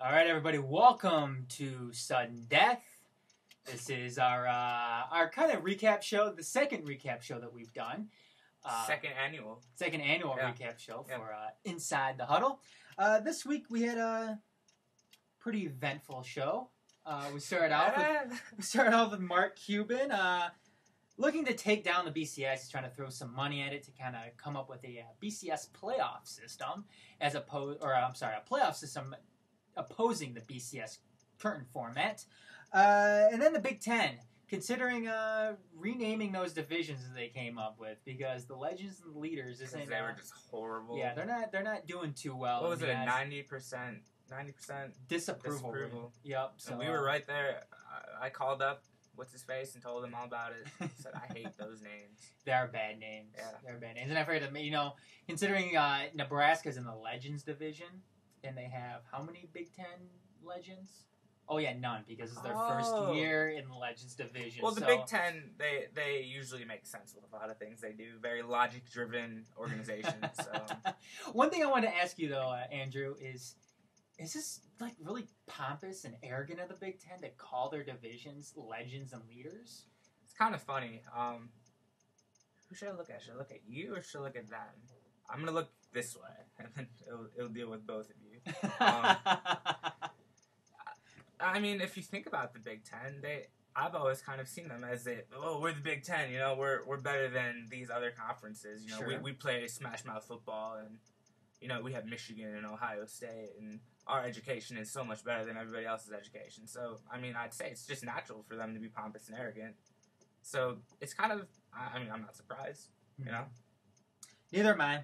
All right, everybody, welcome to Sudden Death. This is our kind of recap show, the second recap show that we've done. Second annual recap show for Inside the Huddle. This week we had a pretty eventful show. We started off with Mark Cuban looking to take down the BCS. He's trying to throw some money at it to kind of come up with a BCS playoff system, a playoff system opposing the BCS current format. And then the Big Ten, considering renaming those divisions that they came up with, because the Legends and the Leaders isn't. They were just horrible. Yeah, they're not doing too well. What was it? 90% disapproval. Yep. So and we were right there. I called up what's his face and told him all about it. Said I hate those names. They are bad names. Yeah. They're bad names. And I forget to, considering Nebraska's in the Legends division, and they have how many Big Ten Legends? Oh yeah, none, because it's their first year in the Legends division. Well, the Big Ten, they usually make sense with a lot of things they do. Very logic-driven organization. So one thing I wanted to ask you though, Andrew, is this like really pompous and arrogant of the Big Ten to call their divisions Legends and Leaders? It's kind of funny. Who should I look at? Should I look at you or should I look at them? I'm gonna look this way, and then it'll deal with both of you. I mean, if you think about the Big Ten, I've always kind of seen them as we're the Big Ten, we're better than these other conferences. Sure. We play smash mouth football, and we have Michigan and Ohio State, and our education is so much better than everybody else's education. So, I mean, I'd say it's just natural for them to be pompous and arrogant. So, it's kind of, I'm not surprised, Neither am I.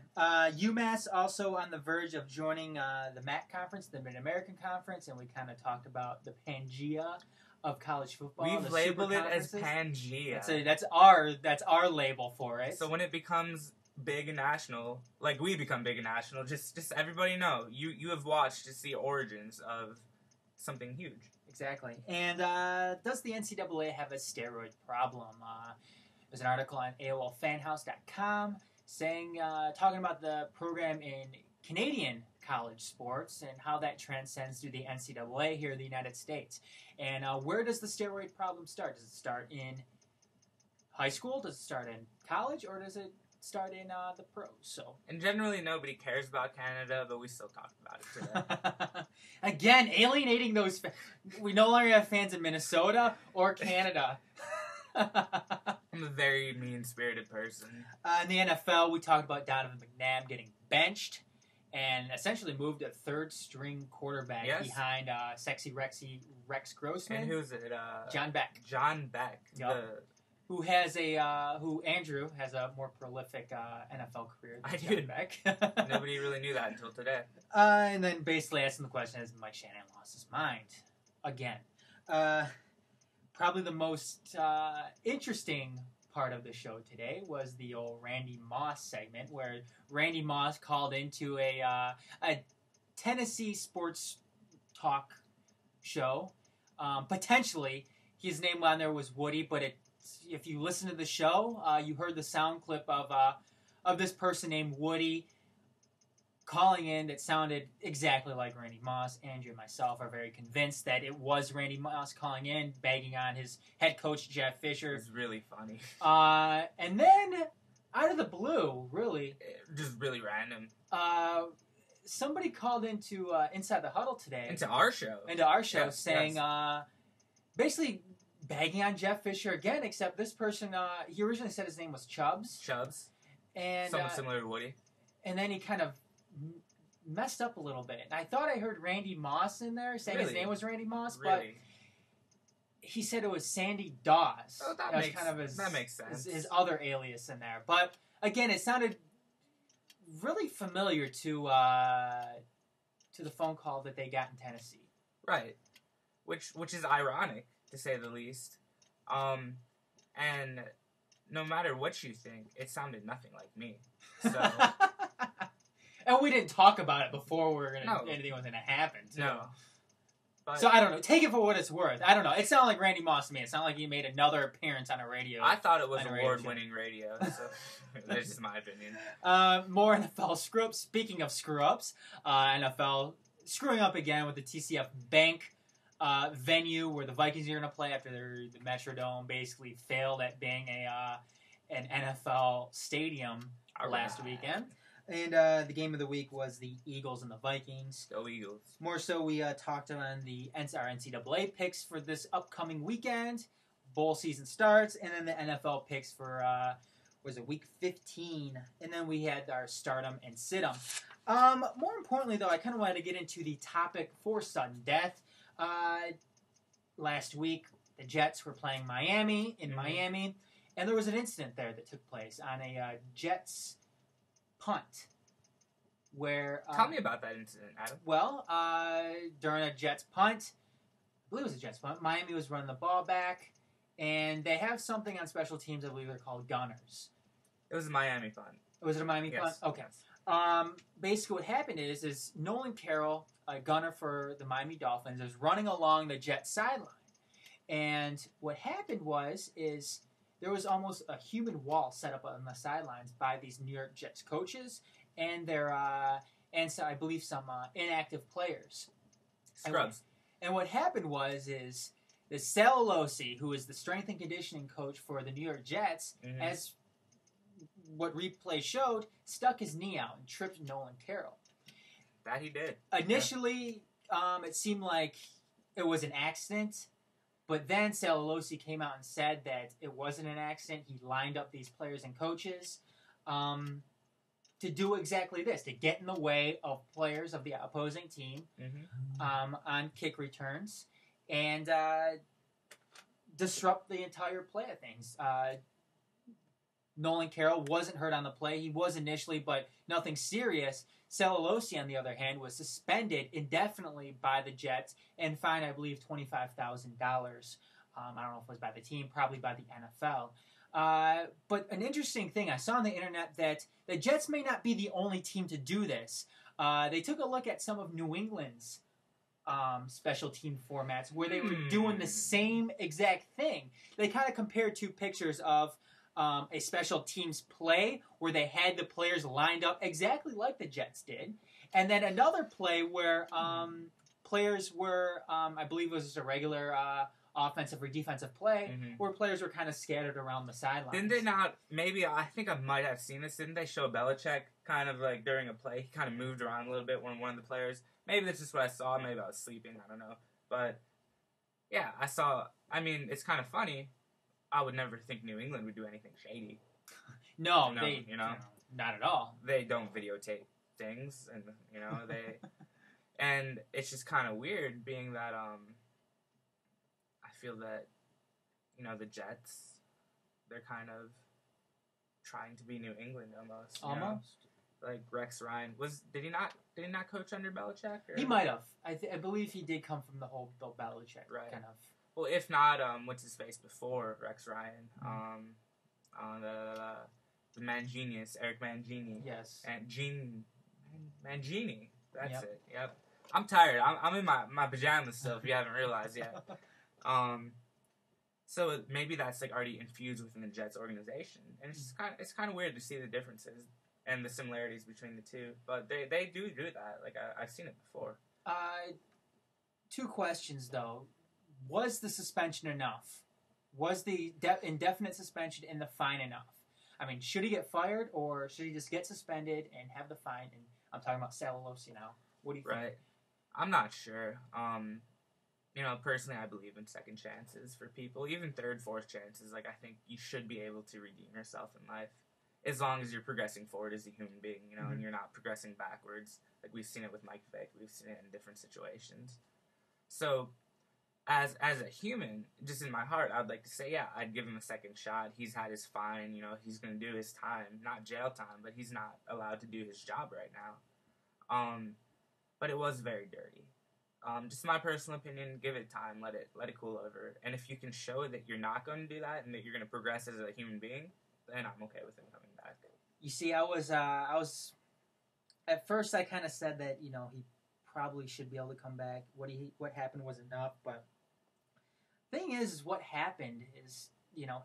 UMass also on the verge of joining the MAC conference, the Mid-American Conference, and we kind of talked about the Pangea of college football. We've labeled it as Pangea. That's our label for it. So when it becomes big and national, like we become big and national, just everybody know you have watched to see origins of something huge. Exactly. And does the NCAA have a steroid problem? There's an article on AOLFanhouse.com talking about the program in Canadian college sports and how that transcends through the NCAA here in the United States. And where does the steroid problem start? Does it start in high school? Does it start in college? Or does it start in the pros? And generally nobody cares about Canada, but we still talk about it today. Again, alienating those. We no longer have fans in Minnesota or Canada. I'm a very mean-spirited person. In the NFL, we talked about Donovan McNabb getting benched and essentially moved a third-string quarterback behind sexy Rex Grossman. And who's it? John Beck. John Beck. Yep. Who Andrew has a more prolific NFL career than John Beck. Nobody really knew that until today. And then basically asking the question, has Mike Shanahan lost his mind? Again. Probably the most interesting part of the show today was the old Randy Moss segment, where Randy Moss called into a Tennessee sports talk show. Potentially, his name on there was Woody, but if you listen to the show, you heard the sound clip of this person named Woody calling in that sounded exactly like Randy Moss. Andrew and myself are very convinced that it was Randy Moss calling in, bagging on his head coach, Jeff Fisher. It was really funny. And then, out of the blue, really... Just really random. Somebody called into Inside the Huddle today. Into our show. Saying, basically bagging on Jeff Fisher again, except this person, he originally said his name was Chubbs. And somewhat similar to Woody. And then he kind of messed up a little bit. I thought I heard Randy Moss in there saying his name was Randy Moss, but he said it was Sandy Dawes. Oh, that makes sense. His other alias in there. But again, it sounded really familiar to the phone call that they got in Tennessee. Right. Which is ironic, to say the least. And no matter what you think, it sounded nothing like me. So and we didn't talk about it before anything was going to happen, too. No. But so, I don't know. Take it for what it's worth. I don't know. It sounded like Randy Moss to me. It sounded like he made another appearance on a radio. I thought it was award-winning radio, so that's just my opinion. More NFL screw-ups. Speaking of screw-ups, NFL screwing up again with the TCF Bank venue where the Vikings are going to play after the Metrodome basically failed at being an NFL stadium last weekend. And the game of the week was the Eagles and the Vikings. Go Eagles. More so, we talked on our NCAA picks for this upcoming weekend. Bowl season starts, and then the NFL picks for week 15, and then we had our stardom and sit-em. More importantly, though, I kind of wanted to get into the topic for sudden death. Last week, the Jets were playing Miami in Miami, and there was an incident there that took place on a Jets punt. Where tell me about that incident, Adam. Well, during a Jets punt, I believe it was a Jets punt, Miami was running the ball back, and they have something on special teams. I believe they're called gunners. It was a Miami punt. Was it a Miami punt? Okay. Yes. Basically, what happened is Nolan Carroll, a gunner for the Miami Dolphins, is running along the Jets sideline, and what happened is there was almost a human wall set up on the sidelines by these New York Jets coaches and their so I believe some inactive players. Scrubs. And what happened is the Alosi, who is the strength and conditioning coach for the New York Jets, as what replay showed, stuck his knee out and tripped Nolan Carroll. That he did. Initially, it seemed like it was an accident, but then Alosi came out and said that it wasn't an accident. He lined up these players and coaches to do exactly this, to get in the way of players of the opposing team on kick returns and disrupt the entire play of things. Nolan Carroll wasn't hurt on the play. He was initially, but nothing serious. Alosi, on the other hand, was suspended indefinitely by the Jets and fined, I believe, $25,000. I don't know if it was by the team, probably by the NFL. But an interesting thing, I saw on the internet that the Jets may not be the only team to do this. They took a look at some of New England's special team formats where they were doing the same exact thing. They kind of compared two pictures of a special teams play where they had the players lined up exactly like the Jets did, and then another play where players were, I believe it was just a regular offensive or defensive play, where players were kind of scattered around the sidelines. Didn't they not, maybe, I think I might have seen this, didn't they show Belichick kind of like during a play, he kind of moved around a little bit when one of the players, maybe that's just what I saw, maybe I was sleeping, I don't know, but yeah, I saw, I mean, it's kind of funny. I would never think New England would do anything shady. No, you know, not at all. They don't videotape things, and they, and it's just kind of weird, being that I feel that the Jets, they're kind of trying to be New England almost. Almost. Like Rex Ryan did he not coach under Belichick? Or? He might have. I believe he did come from the whole Bill Belichick kind of. Well, if not, what's his face before Rex Ryan? The Mangenius, Eric Mangini. Yes. And Mangini. That's it. Yep. I'm tired. I'm in my pajamas still. If you haven't realized yet. So maybe that's like already infused within the Jets organization, and it's kind of weird to see the differences and the similarities between the two. But they do that. Like I've seen it before. Two questions though. Was the suspension enough? Was the indefinite suspension and the fine enough? I mean, should he get fired or should he just get suspended and have the fine? And I'm talking about Alosi now. What do you think? Right. I'm not sure. Personally, I believe in second chances for people, even third, fourth chances. Like, I think you should be able to redeem yourself in life as long as you're progressing forward as a human being, and you're not progressing backwards. Like, we've seen it with Mike Vick. We've seen it in different situations. So, as a human, just in my heart, I'd like to say, yeah, I'd give him a second shot. He's had his fine, he's going to do his time. Not jail time, but he's not allowed to do his job right now. But it was very dirty. Just my personal opinion, give it time, let it cool over. And if you can show that you're not going to do that and that you're going to progress as a human being, then I'm okay with him coming back. You see, I was at first I kind of said that, he probably should be able to come back. What happened was enough, but thing is what happened is,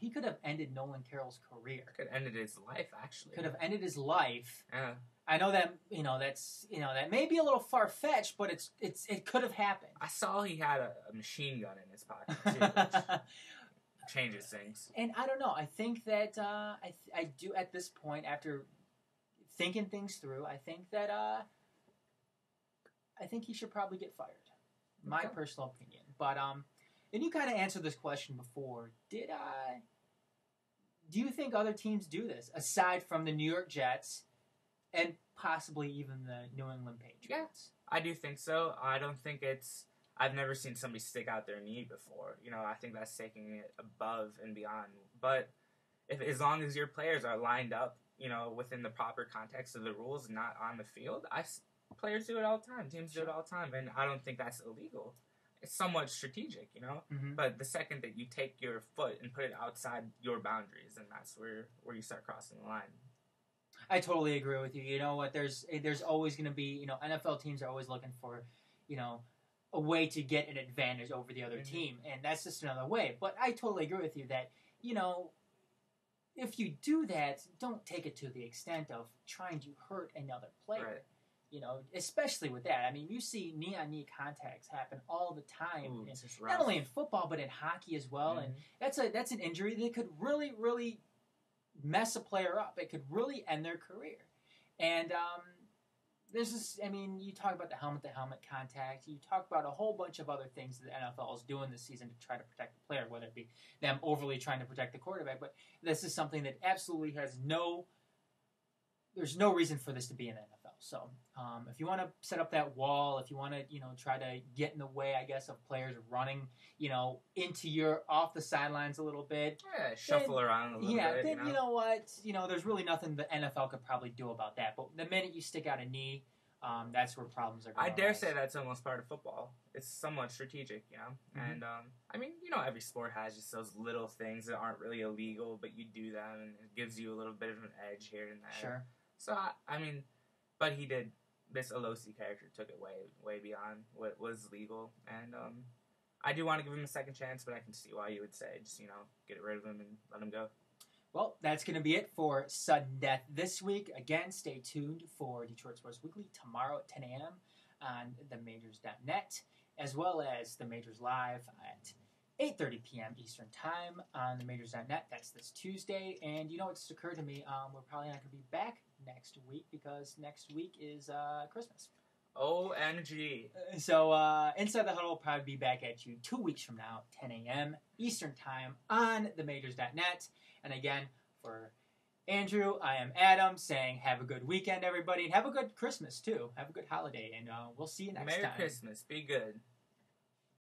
he could have ended Nolan Carroll's career. Could have ended his life, actually. Could have ended his life. Yeah. I know that that may be a little far fetched, but it could have happened. I saw he had a machine gun in his pocket too, which changes things. And I don't know. I think that I do at this point, after thinking things through, I think that I think he should probably get fired. My personal opinion. But and you kind of answered this question before. Do you think other teams do this aside from the New York Jets and possibly even the New England Patriots? Yeah, I do think so. I don't think I've never seen somebody stick out their knee before. I think that's taking it above and beyond. But as long as your players are lined up, within the proper context of the rules, not on the field, players do it all the time. Teams do it all the time, and I don't think that's illegal. It's somewhat strategic, Mm-hmm. But the second that you take your foot and put it outside your boundaries, then that's where you start crossing the line. I totally agree with you. You know what? There's always going to be, NFL teams are always looking for, a way to get an advantage over the other Mm-hmm. team, and that's just another way. But I totally agree with you that, if you do that, don't take it to the extent of trying to hurt another player. Right. Especially with that. I mean, you see knee-on-knee contacts happen all the time. Ooh, not only in football, but in hockey as well. Mm-hmm. And that's an injury that could really, really mess a player up. It could really end their career. And there's this, you talk about the helmet-to-helmet contact. You talk about a whole bunch of other things that the NFL is doing this season to try to protect the player, whether it be them overly trying to protect the quarterback. But this is something that absolutely there's no reason for this to be in the NFL. So if you want to set up that wall, if you want to, try to get in the way, I guess, of players running, off the sidelines a little bit. Yeah, shuffle around a little bit. Yeah, then you know what? There's really nothing the NFL could probably do about that. But the minute you stick out a knee, that's where problems are going to I dare say that's almost part of football. It's somewhat strategic, Mm-hmm. And, every sport has just those little things that aren't really illegal, but you do them, and it gives you a little bit of an edge here and there. Sure. So, but he did. This Alosi character took it way, way beyond what was legal, and I do want to give him a second chance, but I can see why you would say just get rid of him and let him go. Well, that's going to be it for Sudden Death this week. Again, stay tuned for Detroit Sports Weekly tomorrow at 10 a.m. on themajors.net, as well as the Majors Live at 8:30 p.m. Eastern Time on themajors.net. That's this Tuesday. And it's occurred to me, we're probably not going to be back next week because next week is Christmas. OMG. So Inside the Huddle will probably be back at you 2 weeks from now, 10 a.m. Eastern Time on themajors.net. And again, for Andrew, I am Adam saying have a good weekend, everybody, and have a good Christmas, too. Have a good holiday, and we'll see you next time. Merry Christmas. Be good.